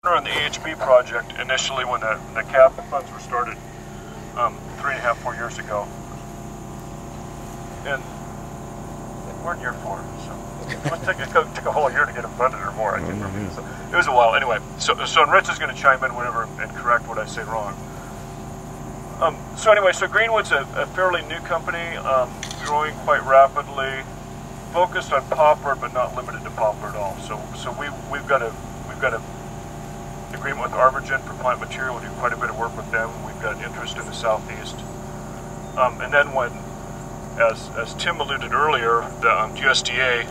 On the AHB project initially when the CAP funds were started 3.5, 4 years ago. And we're in year 4, so it took a whole year to get it funded or more, I think. So it was a while. Anyway, so Rich is going to chime in whenever and correct what I say wrong. So anyway, so Greenwood's a fairly new company, growing quite rapidly, focused on poplar but not limited to poplar at all. So we've got a agreement with ArborGen for plant material. We do quite a bit of work with them. We've got interest in the southeast. And then when, as Tim alluded earlier, the USDA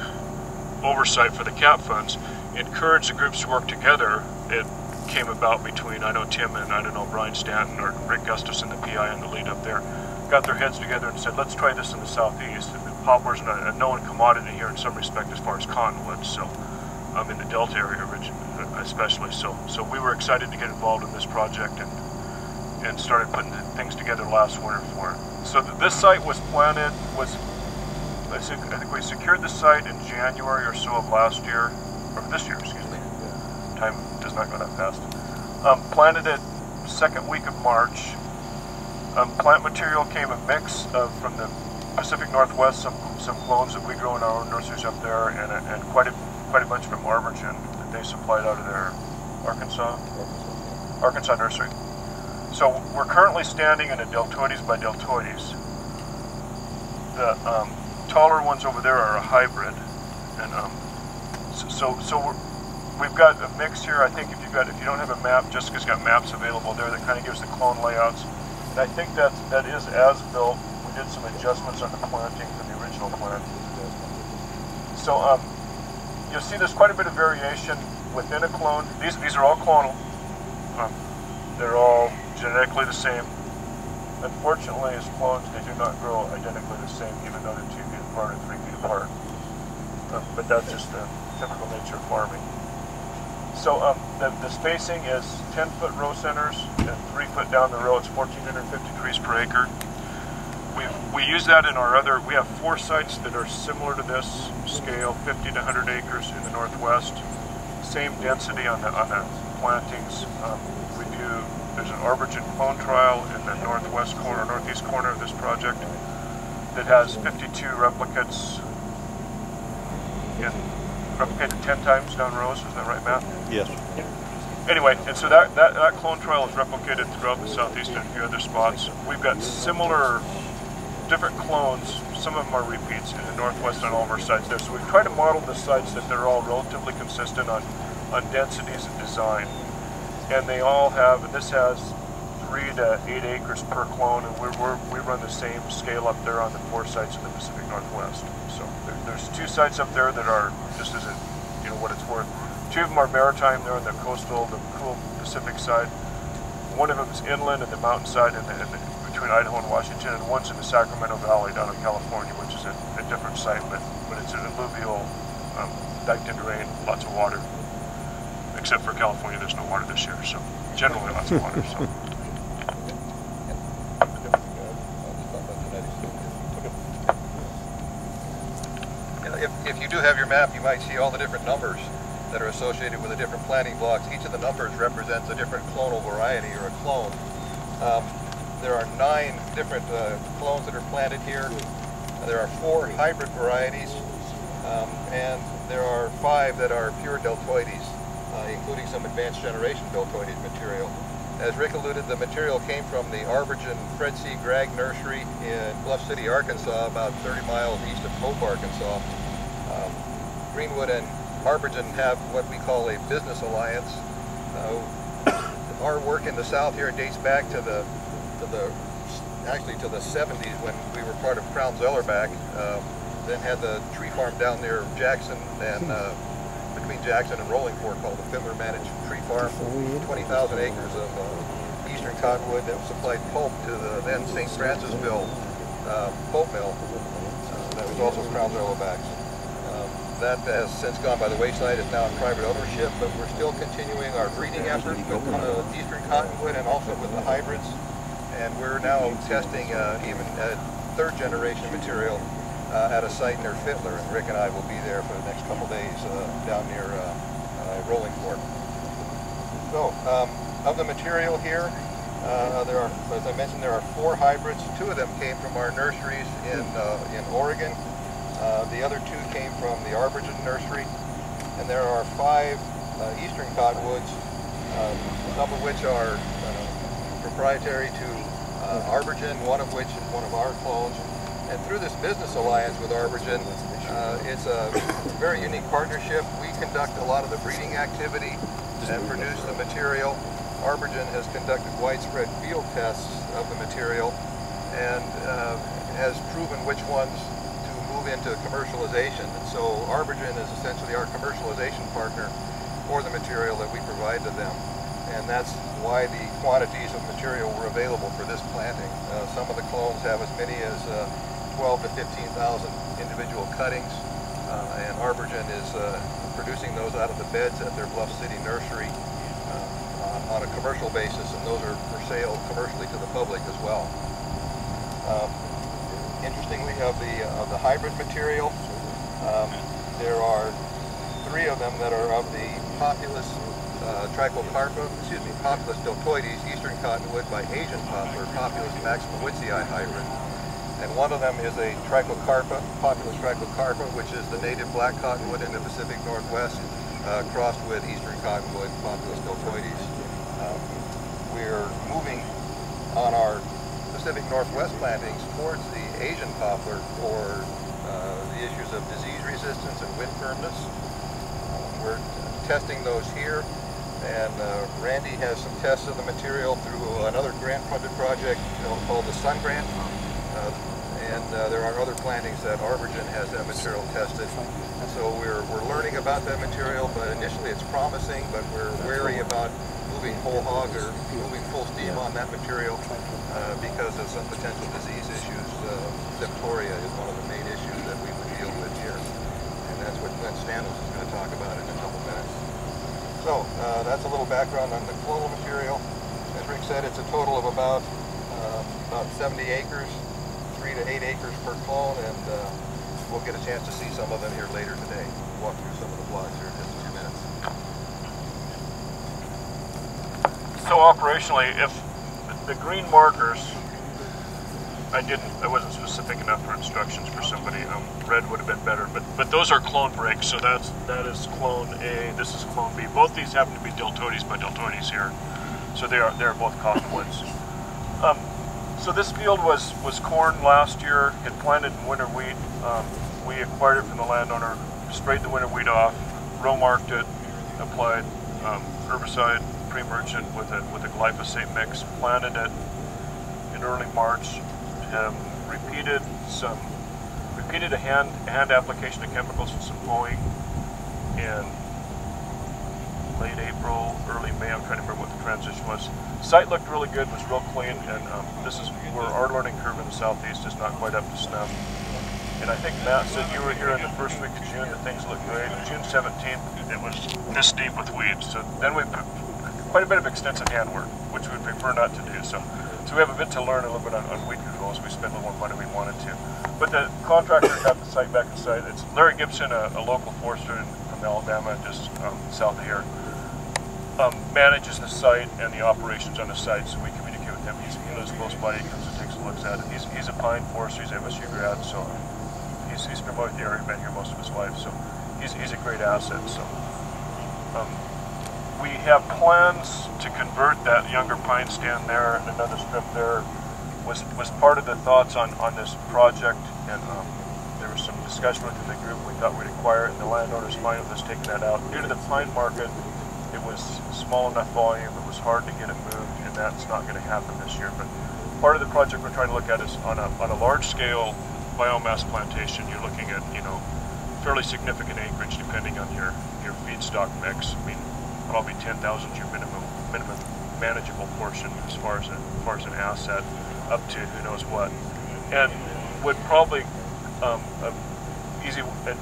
oversight for the CAP funds encouraged the groups to work together. It came about between, I know Tim and I don't know, Brian Stanton or Rick Gustafson, the PI on the lead up there, got their heads together and said, let's try this in the southeast. And poplar's a known commodity here in some respect as far as cottonwood, so in the Delta area especially. So we were excited to get involved in this project and started putting things together last winter for it. So this site was planted, I think we secured the site in January or so of last year, or this year, excuse me. Time does not go that fast. Planted it second week of March. Plant material came a mix from the Pacific Northwest, some clones that we grow in our own nurseries up there, and quite a bunch from ArborGen that they supplied out of their Arkansas nursery. So we're currently standing in a deltoides by deltoides. The taller ones over there are a hybrid, and we've got a mix here. I think if you don't have a map, Jessica's got maps available there that kind of gives the clone layouts. And I think that is as built. We did some adjustments on the planting for the original plant. So you'll see there's quite a bit of variation within a clone. These are all clonal. They're all genetically the same. Unfortunately, as clones, they do not grow identically the same, even though they're 2 feet apart or 3 feet apart. But that's just the typical nature of farming. So the spacing is 10-foot row centers and 3 foot down the row. It's 1,450 trees per acre. We use that in our other. We have 4 sites that are similar to this scale, 50 to 100 acres in the Northwest. Same density on the plantings. There's an ArborGen clone trial in the northeast corner of this project that has 52 replicates replicated 10 times down rows. Is that right, Matt? Yes. Anyway, and so that clone trial is replicated throughout the southeast and a few other spots. We've got similar, different clones. Some of them are repeats in the Northwest on all of our sites there. So we've tried to model the sites that they're all relatively consistent on densities and design. And they all have, and this has 3 to 8 acres per clone, and we run the same scale up there on the 4 sites in the Pacific Northwest. So there's 2 sites up there that are, just as what it's worth. 2 of them are maritime. They're on the coastal, the cool Pacific side. One of them is inland in the mountainside between Idaho and Washington, and one's in the Sacramento Valley down in California, which is a different site, but it's an alluvial, diked into rain, lots of water. Except for California, there's no water this year, so generally lots of water. So. If you do have your map, you might see all the different numbers that are associated with the different planting blocks. Each of the numbers represents a different clonal variety or a clone. There are 9 different clones that are planted here. There are 4 hybrid varieties, and there are 5 that are pure deltoides, including some advanced generation deltoides material. As Rick alluded, the material came from the ArborGen Fred C. Gregg Nursery in Bluff City, Arkansas, about 30 miles east of Pope, Arkansas. Greenwood and ArborGen have what we call a business alliance. Our work in the south here dates back to the 70s when we were part of Crown Zellerback. Then had the tree farm down near Jackson and between Jackson and Rolling Fork called the Fiddler Managed Tree Farm. 20,000 acres of eastern cottonwood that supplied pulp to the then St. Francisville pulp mill. That was also Crown Zellerback's. That has since gone by the wayside. It's now in private ownership, but we're still continuing our breeding efforts with eastern cottonwood and also with the hybrids. And we're now testing even 3rd generation material at a site near Fiddler, and Rick and I will be there for the next couple days down near Rolling Fork. So, of the material here, there are, as I mentioned, there are 4 hybrids. 2 of them came from our nurseries in Oregon. The other 2 came from the ArborGen nursery. And there are 5 eastern cottonwoods, some of which are proprietary to ArborGen, one of which is one of our clones. And through this business alliance with ArborGen, it's a very unique partnership. We conduct a lot of the breeding activity and produce the material. ArborGen has conducted widespread field tests of the material and has proven which ones to move into commercialization. And so ArborGen is essentially our commercialization partner for the material that we provide to them. And that's why the quantities of material were available for this planting. Some of the clones have as many as 12 to 15,000 individual cuttings, and ArborGen is producing those out of the beds at their Bluff City nursery on a commercial basis, and those are for sale commercially to the public as well. Interestingly, of the hybrid material, there are 3 of them that are of the Populus Populus deltoides, eastern cottonwood by Asian poplar, Populus maximowitzii hybrid. And one of them is a Populus trichocarpa, which is the native black cottonwood in the Pacific Northwest, crossed with eastern cottonwood, Populus deltoides. We're moving on our Pacific Northwest plantings towards the Asian poplar for the issues of disease resistance and wind firmness. We're testing those here, and Randy has some tests of the material through another grant-funded project called the Sun Grant. And there are other plantings that ArborGen has that material tested. So we're learning about that material, but initially it's promising, but we're wary about moving whole hog or moving full steam on that material because of some potential disease issues. Septoria is one of the main issues that we would deal with here. And that's what Glenn Stanos is going to talk about in a couple minutes. So that's a little background on the clonal material. As Rick said, it's a total of about 70 acres. 3 to 8 acres per clone, and we'll get a chance to see some of them here later today. We'll walk through some of the plots here in just a few minutes. So operationally, if the green markers, I wasn't specific enough for instructions for somebody. Red would have been better, but those are clone breaks. So that is clone A. This is clone B. Both these happen to be deltoides by deltoides here, so they are both cottonwoods. So this field was corn last year. It planted in winter wheat. We acquired it from the landowner, sprayed the winter wheat off, row marked it, applied herbicide pre-emergent with a glyphosate mix, planted it in early March. Repeated a hand application of chemicals and some mowing in late April, early May. I'm trying to remember what the transition was. Site looked really good, was real clean, and this is where our learning curve in the southeast is not quite up to snuff. And I think Matt said you were here in the first week of June that things looked great. June 17th, it was this deep with weeds. So then we put quite a bit of extensive hand work, which we would prefer not to do. So we have a bit to learn a little bit on weed control as we spend a little more money than we wanted to. But the contractor got the site back in sight. It's Larry Gibson, a local forester from Alabama, just south of here. Manages the site and the operations on the site, so we communicate with him. He lives close by, he comes and takes a look at it. He's a pine forester, he's an MSU grad, so he's familiar with the area, been here most of his life, so he's a great asset. So we have plans to convert that younger pine stand there and another strip there. Was part of the thoughts on this project, and there was some discussion within the group. We thought we'd acquire it, and the landowner's fine with us taking that out. Due to the pine market, it was small enough volume, it was hard to get it moved, and that's not going to happen this year. But part of the project we're trying to look at is on a large scale biomass plantation. You're looking at, fairly significant acreage depending on your feedstock mix. I mean, probably 10,000 is your minimum manageable portion as far as an asset, up to who knows what. And would probably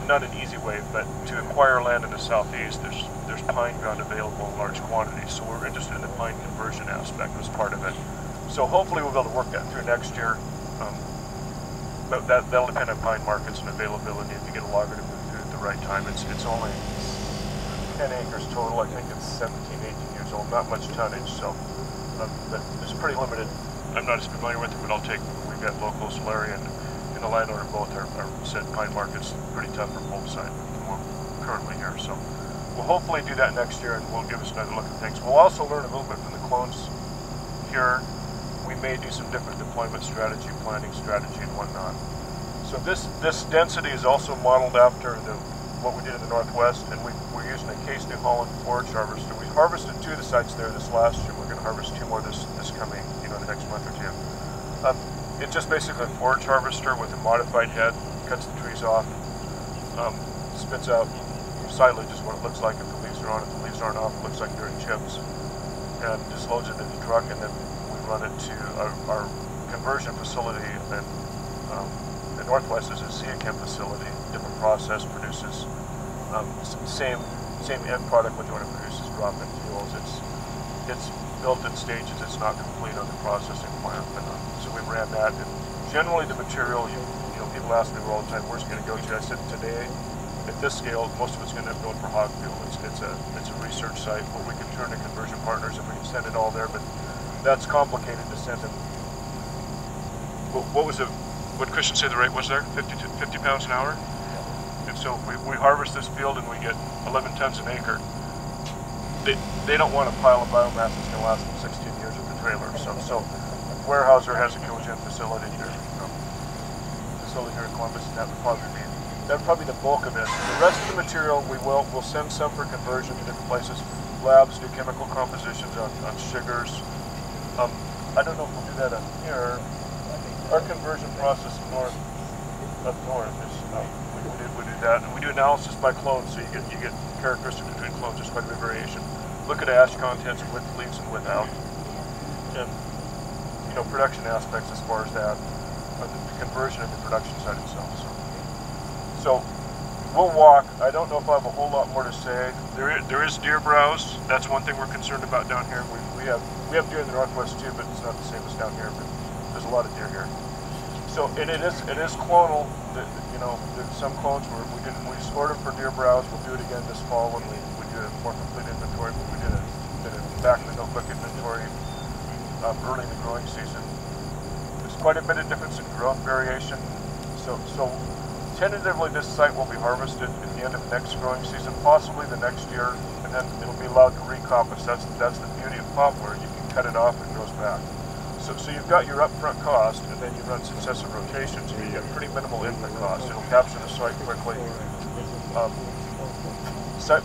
not an easy way, but to acquire land in the southeast, there's pine ground available in large quantities, so we're interested in the pine conversion aspect as part of it. So hopefully we'll be able to work that through next year, but that'll depend on pine markets and availability. If you get a logger to move through at the right time, it's only 10 acres total. I think it's 17, 18 years so not much tonnage. So but it's pretty limited. I'm not as familiar with it, but we've got locals, Larry and the landowner both are said pine market's pretty tough for bulb side currently here. So we'll hopefully do that next year, and we'll give us another look at things. We'll also learn a little bit from the clones here. We may do some different deployment strategy, planting strategy, and whatnot. So this density is also modeled after what we did in the Northwest, and we're using a Case New Holland forage harvester. We harvested 2 of the sites there this last year. We're going to harvest 2 more this coming, the next month or 2. It's just basically a forage harvester with a modified head, cuts the trees off, spits out silage is what it looks like if the leaves are on. If the leaves aren't off, it looks like they're in chips, and just loads it in the truck, and then we run it to our conversion facility. And the Northwest is a CECAM facility, different process, produces same end product, which when it produces drop-in fuels. It's built in stages. It's not complete on the processing plant. So we ran that, and generally the material, people ask me all the time, where's it going to go to? I said today, at this scale, most of it's going to go for hog fuel. It's a research site where we can turn to conversion partners if we can send it all there, but that's complicated to send them. What Christian say the rate was there? 50 pounds an hour? And so we harvest this field and we get 11 tons an acre. They don't want a pile of biomass that's going to last them 16 years with the trailer. So Weyerhaeuser has a cogen facility here, in Columbus, and that would probably be the bulk of it. The rest of the material we'll send some for conversion to different places. Labs do chemical compositions on sugars. I don't know if we'll do that up here. Our conversion process up north is we do that, and we do analysis by clones, so you get characteristics between clones. There's quite a bit of variation. Look at ash contents with leaves and without, and production aspects as far as that, the conversion and the production side itself. So we'll walk. I don't know if I have a whole lot more to say. There is deer browse. That's one thing we're concerned about down here. We have deer in the Northwest too, but it's not the same as down here. But there's a lot of deer here. So and it is clonal. There's some clones where we scored them for deer browse. We'll do it again this fall when we do a more complete inventory. But we did a back of the notebook inventory early in the growing season. There's quite a bit of difference in growth variation. So tentatively, this site will be harvested at the end of next growing season, possibly the next year, and then it'll be allowed to recompost. That's the beauty of poplar. You can cut it off and it grows back. So you've got your upfront cost, and then you run successive rotations, and you get pretty minimal input cost. It'll capture the site quickly.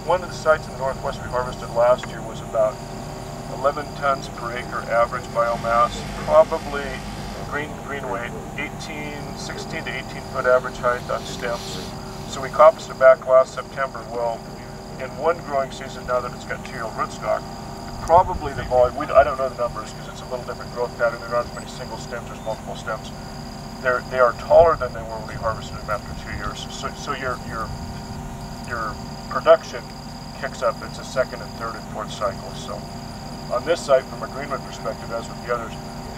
One of the sites in the Northwest we harvested last year was about 11 tons per acre average biomass, probably green weight, 16 to 18 foot average height on stems. So we composted back last September. Well, in one growing season, now that it's got 2-year-old rootstock, probably the volume, I don't know the numbers because it's a little different growth pattern. There aren't as many single stems, there's multiple stems. They are taller than they were when we harvested them after 2 years. So your production kicks up. It's a second and third and fourth cycle. So on this site, from a Greenwood perspective, as with the others,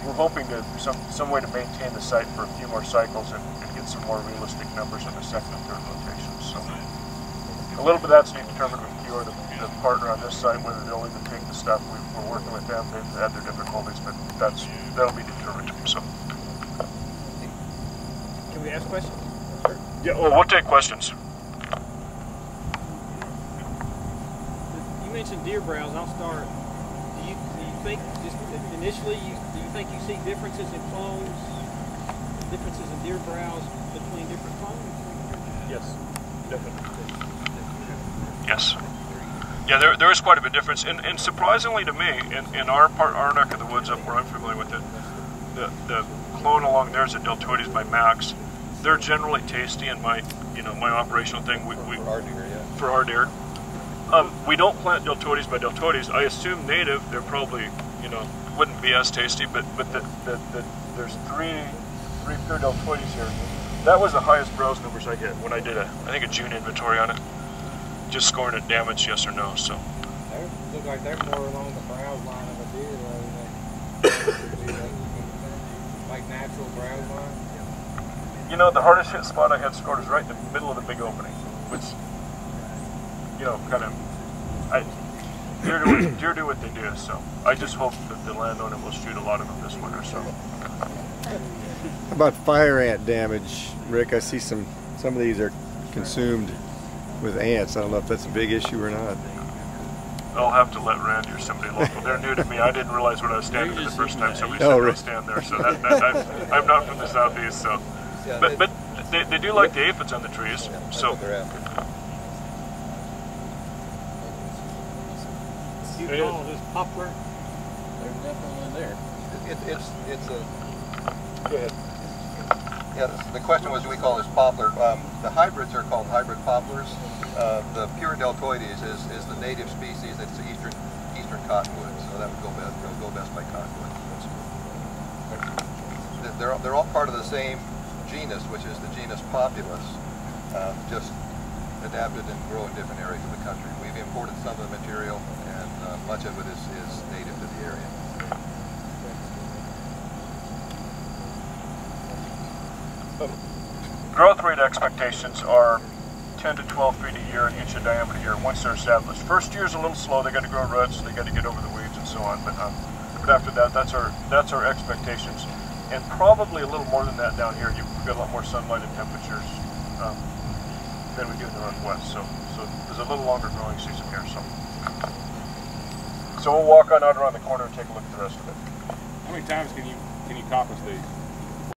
we're hoping to some way to maintain the site for a few more cycles and get some more realistic numbers in the second and third rotations. So a little bit of that's to be determined with Pure, the partner on this site, whether they'll even take the stuff. We're working with them. They've had their difficulties, but that'll be determined. So can we ask questions? Sure. Yeah. Well, we'll take questions. You mentioned deer browse. I'll start. Do you think just initially do you think you see differences in clones, differences in deer browse between different clones? Yes, definitely. Yes. Yeah, there is quite a bit of difference, and surprisingly to me, in our neck of the woods up where I'm familiar with it, the clone along there is a Deltoides by Max. They're generally tasty, and my operational thing for our deer. We don't plant Deltoides by Deltoides. I assume native, they're probably wouldn't be as tasty, but there's three pure Deltoides here. That was the highest browse numbers I get when I did I think a June inventory on it. Just scoring it damage, yes or no. So they look like they're more along the browse line of a deer than like natural browse line. The hardest hit spot I had scored is right in the middle of the big opening, which kind of deer do what they do. So I just hope that the landowner will shoot a lot of them this winter. So. How about fire ant damage, Rick? I see some of these are consumed with ants. I don't know if that's a big issue or not. I'll have to let Randy or somebody local. They're new to me. I didn't realize what I was standing for the first time somebody said I stand there. So I'm not from the southeast. So, but they do like the aphids on the trees. So. You call this poplar? There's definitely there. It's a. Go ahead. Yeah, the question was, do we call this poplar? The hybrids are called hybrid poplars. The pure deltoides is the native species. It's the eastern cottonwood, so that would go best by cottonwood. They're all part of the same genus, which is the genus Populus, just adapted and grow in different areas of the country. We've imported some of the material, and much of it is native to the area. Growth rate expectations are 10 to 12 feet a year, an inch in diameter a year once they're established. First year is a little slow. They got to grow roots, they got to get over the weeds and so on. But after that, that's our expectations, and probably a little more than that down here. You've got a lot more sunlight and temperatures than we do in the Northwest. So there's a little longer growing season here. So we'll walk on out around the corner and take a look at the rest of it. How many times can you coppice these?